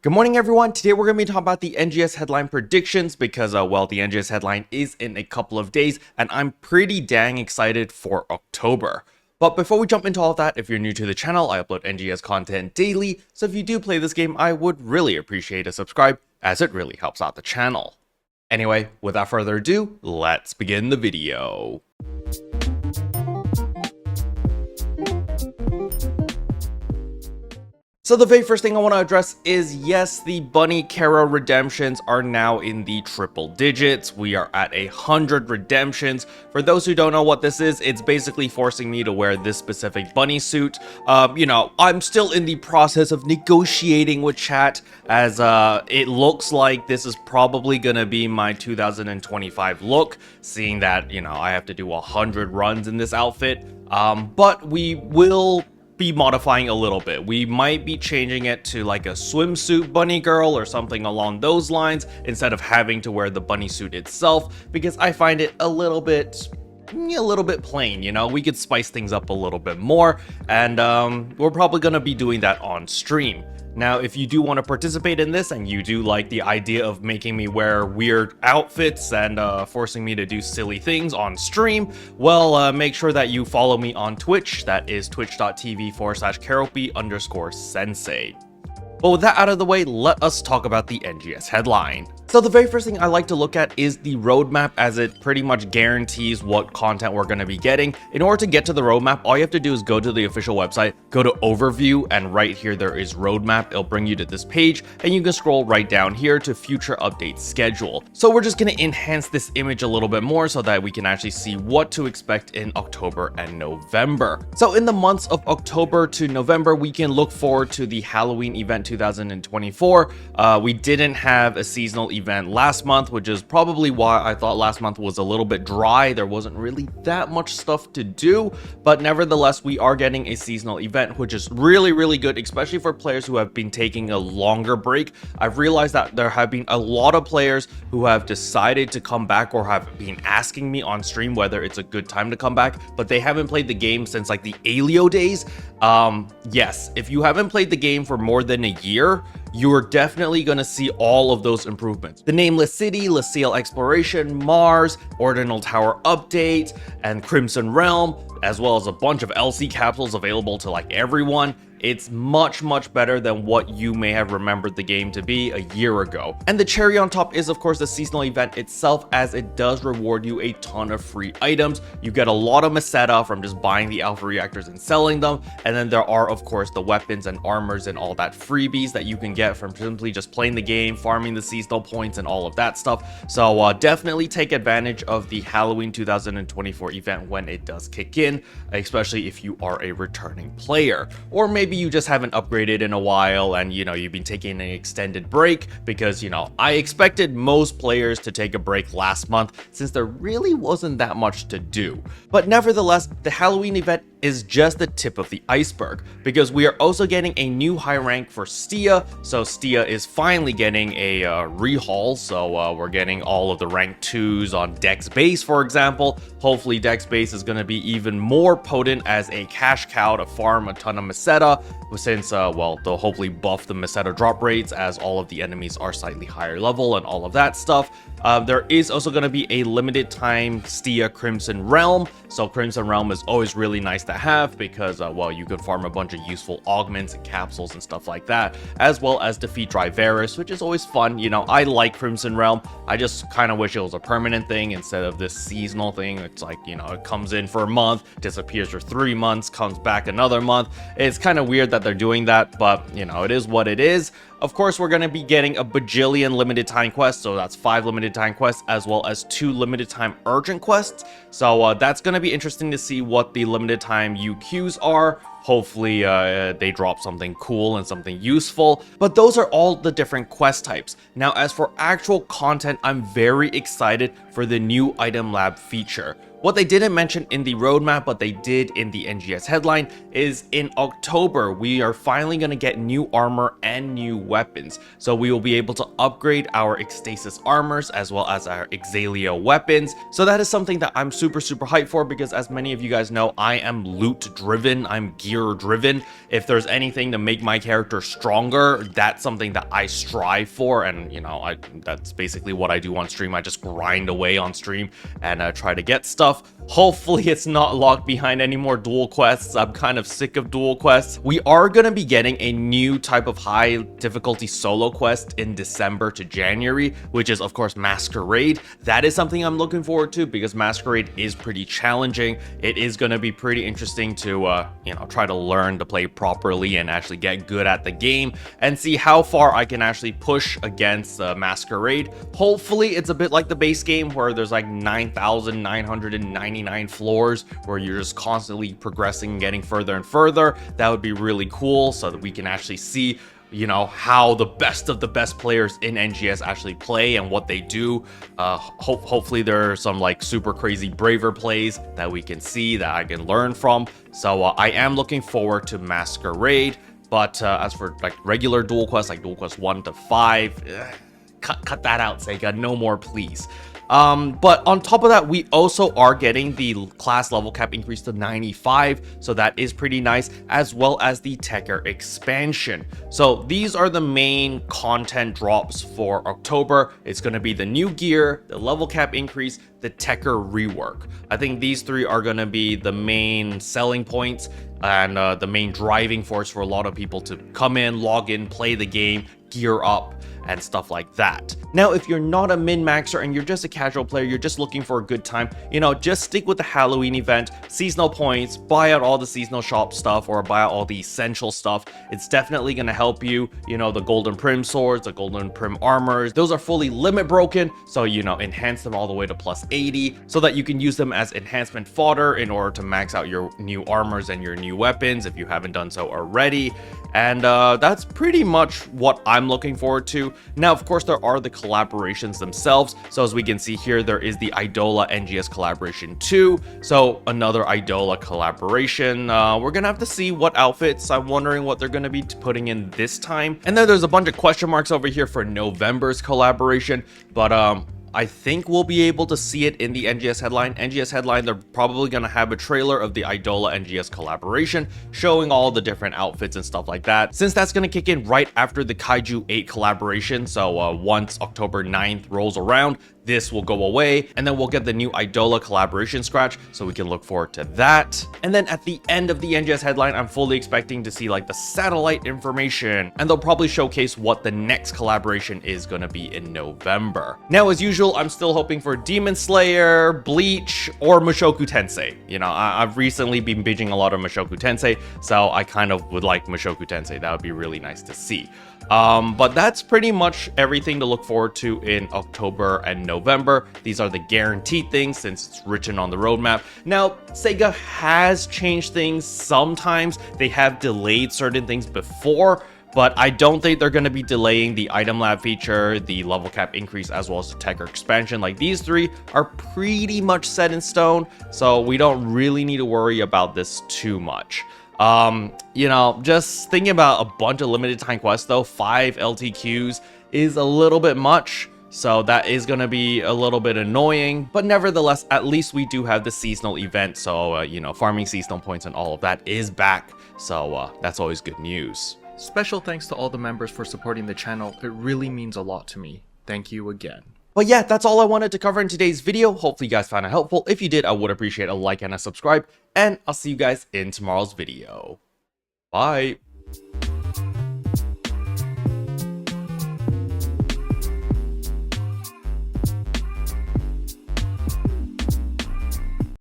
Good morning, everyone. Today we're going to be talking about the NGS headline predictions because, well, the NGS headline is in a couple of days, and I'm pretty dang excited for October. But before we jump into all of that, if you're new to the channel, I upload NGS content daily, so if you do play this game, I would really appreciate a subscribe, as it really helps out the channel. Anyway, without further ado, let's begin the video. So the very first thing I want to address is, yes, the Bunny Kero redemptions are now in the triple digits. We are at 100 redemptions. For those who don't know what this is, it's basically forcing me to wear this specific bunny suit. I'm still in the process of negotiating with chat, as it looks like this is probably gonna be my 2025 look, seeing that, I have to do 100 runs in this outfit. But we will be modifying a little bit. We might be changing it to like a swimsuit bunny girl or something along those lines instead of having to wear the bunny suit itself, because I find it a little bit plain. We could spice things up a little bit more, and we're probably gonna be doing that on stream. Now, if you do want to participate in this and you do like the idea of making me wear weird outfits and forcing me to do silly things on stream, well, make sure that you follow me on Twitch. That is twitch.tv/keroppi_sensei. But with that out of the way, let us talk about the NGS headline. So the very first thing I like to look at is the roadmap, as it pretty much guarantees what content we're going to be getting. In order to get to the roadmap, all you have to do is go to the official website, go to overview, and right here there is roadmap. It'll bring you to this page, and you can scroll right down here to future update schedule. So we're just going to enhance this image a little bit more so that we can actually see what to expect in October and November. So in the months of October to November, we can look forward to the Halloween event 2024. We didn't have a seasonal event last month, which is probably why I thought last month was a little bit dry. There wasn't really that much stuff to do, but nevertheless, we are getting a seasonal event, which is really good, especially for players who have been taking a longer break. I've realized that there have been a lot of players who have decided to come back or have been asking me on stream whether it's a good time to come back, but they haven't played the game since like the Alio days. Yes, if you haven't played the game for more than a year, you're definitely going to see all of those improvements. The Nameless City, Lucille Exploration, Mars, Ordinal Tower Update, and Crimson Realm, as well as a bunch of LC capsules available to like everyone. It's much better than what you may have remembered the game to be a year ago. And the cherry on top is, of course, the seasonal event itself, as it does reward you a ton of free items. You get a lot of Meseta from just buying the alpha reactors and selling them, and then there are, of course, the weapons and armors and all that freebies that you can get from simply just playing the game, farming the seasonal points, and all of that stuff. So definitely take advantage of the Halloween 2024 event when it does kick in, especially if you are a returning player, or maybe you just haven't upgraded in a while and you've been taking an extended break, because I expected most players to take a break last month since there really wasn't that much to do. But nevertheless, the Halloween event is just the tip of the iceberg, because we are also getting a new high rank for Stia. So Stia is finally getting a rehaul, so we're getting all of the rank 2s on Dex base, for example. Hopefully Dex base is going to be even more potent as a cash cow to farm a ton of Meseta, since well, they'll hopefully buff the Meseta drop rates as all of the enemies are slightly higher level and all of that stuff. There is also going to be a limited time Stia Crimson Realm. So Crimson Realm is always really nice to have, because well, you can farm a bunch of useful augments and capsules and stuff like that, as well as defeat Driveris, which is always fun. I like Crimson Realm. I just kind of wish it was a permanent thing instead of this seasonal thing. It's like, it comes in for a month, disappears for 3 months, comes back another month. It's kind of weird that they're doing that, but it is what it is. Of course, we're going to be getting a bajillion limited time quests, so that's 5 limited time quests, as well as 2 limited time urgent quests. So that's going to be interesting to see what the limited time UQs are. Hopefully they drop something cool and something useful, but those are all the different quest types. Now, as for actual content, I'm very excited for the new item lab feature. What they didn't mention in the roadmap, but they did in the NGS headline, is in October, we are finally going to get new armor and new weapons. So we will be able to upgrade our Ecstasis armors as well as our Exalio weapons. So that is something that I'm super hyped for, because as many of you guys know, I am loot driven, I'm gear driven. If there's anything to make my character stronger, that's something that I strive for. And you know, that's basically what I do on stream. I just grind away on stream and try to get stuff. Hopefully it's not locked behind any more dual quests. I'm kind of sick of dual quests. We are going to be getting a new type of high difficulty solo quest in December to January, which is of course Masquerade. That is something I'm looking forward to, because Masquerade is pretty challenging. It is going to be pretty interesting to you know, try to learn to play properly and actually get good at the game and see how far I can actually push against Masquerade. Hopefully it's a bit like the base game, where there's like 9,999 floors where you're just constantly progressing and getting further and further. That would be really cool, so that we can actually see, you know, how the best of the best players in NGS actually play and what they do. Hopefully there are some like super crazy braver plays that we can see that I can learn from. So I am looking forward to Masquerade. But as for like regular dual quests, like dual quest 1 to 5, cut that out, Sega, no more please. But on top of that, we also are getting the class level cap increase to 95, so that is pretty nice, as well as the Tekker expansion. So these are the main content drops for October. It's going to be the new gear, the level cap increase, the Tekker rework. I think these three are going to be the main selling points and the main driving force for a lot of people to come in, log in, play the game, gear up, and stuff like that. Now, if you're not a min-maxer and you're just a casual player, you're just looking for a good time, you know, just stick with the Halloween event, seasonal points, buy out all the seasonal shop stuff, or buy out all the essential stuff. It's definitely going to help you. You know, the golden prim swords, the golden prim armors, those are fully limit broken, so you know, enhance them all the way to plus 80 so that you can use them as enhancement fodder in order to max out your new armors and your new weapons if you haven't done so already. And that's pretty much what I'm looking forward to. Now, of course, there are the collaborations themselves. So as we can see here, there is the Idola NGS collaboration 2. So another Idola collaboration. We're gonna have to see what outfits. I'm wondering what they're gonna be putting in this time. And then there's a bunch of question marks over here for November's collaboration. But I think we'll be able to see it in the NGS headline. NGS headline, they're probably going to have a trailer of the Idola NGS collaboration showing all the different outfits and stuff like that, since that's going to kick in right after the Kaiju 8 collaboration. So once October 9th rolls around, this will go away, and then we'll get the new Idola collaboration scratch, so we can look forward to that. And then at the end of the NGS headline, I'm fully expecting to see like the satellite information, and they'll probably showcase what the next collaboration is going to be in November. Now, as usual, I'm still hoping for Demon Slayer, Bleach, or Mushoku Tensei. You know, I've recently been binging a lot of Mushoku Tensei, so I kind of would like Mushoku Tensei. That would be really nice to see. But that's pretty much everything to look forward to in October and November. These are the guaranteed things since it's written on the roadmap. Now, Sega has changed things sometimes. They have delayed certain things before, but I don't think they're going to be delaying the item lab feature, the level cap increase, as well as the Tekker expansion. Like, these three are pretty much set in stone, so we don't really need to worry about this too much. You know, just thinking about a bunch of limited time quests though, 5 LTQs is a little bit much. So that is going to be a little bit annoying, but nevertheless, at least we do have the seasonal event. So, you know, farming seasonal points and all of that is back. So that's always good news. Special thanks to all the members for supporting the channel. It really means a lot to me. Thank you again. But yeah, that's all I wanted to cover in today's video. Hopefully you guys found it helpful. If you did, I would appreciate a like and a subscribe, and I'll see you guys in tomorrow's video. Bye.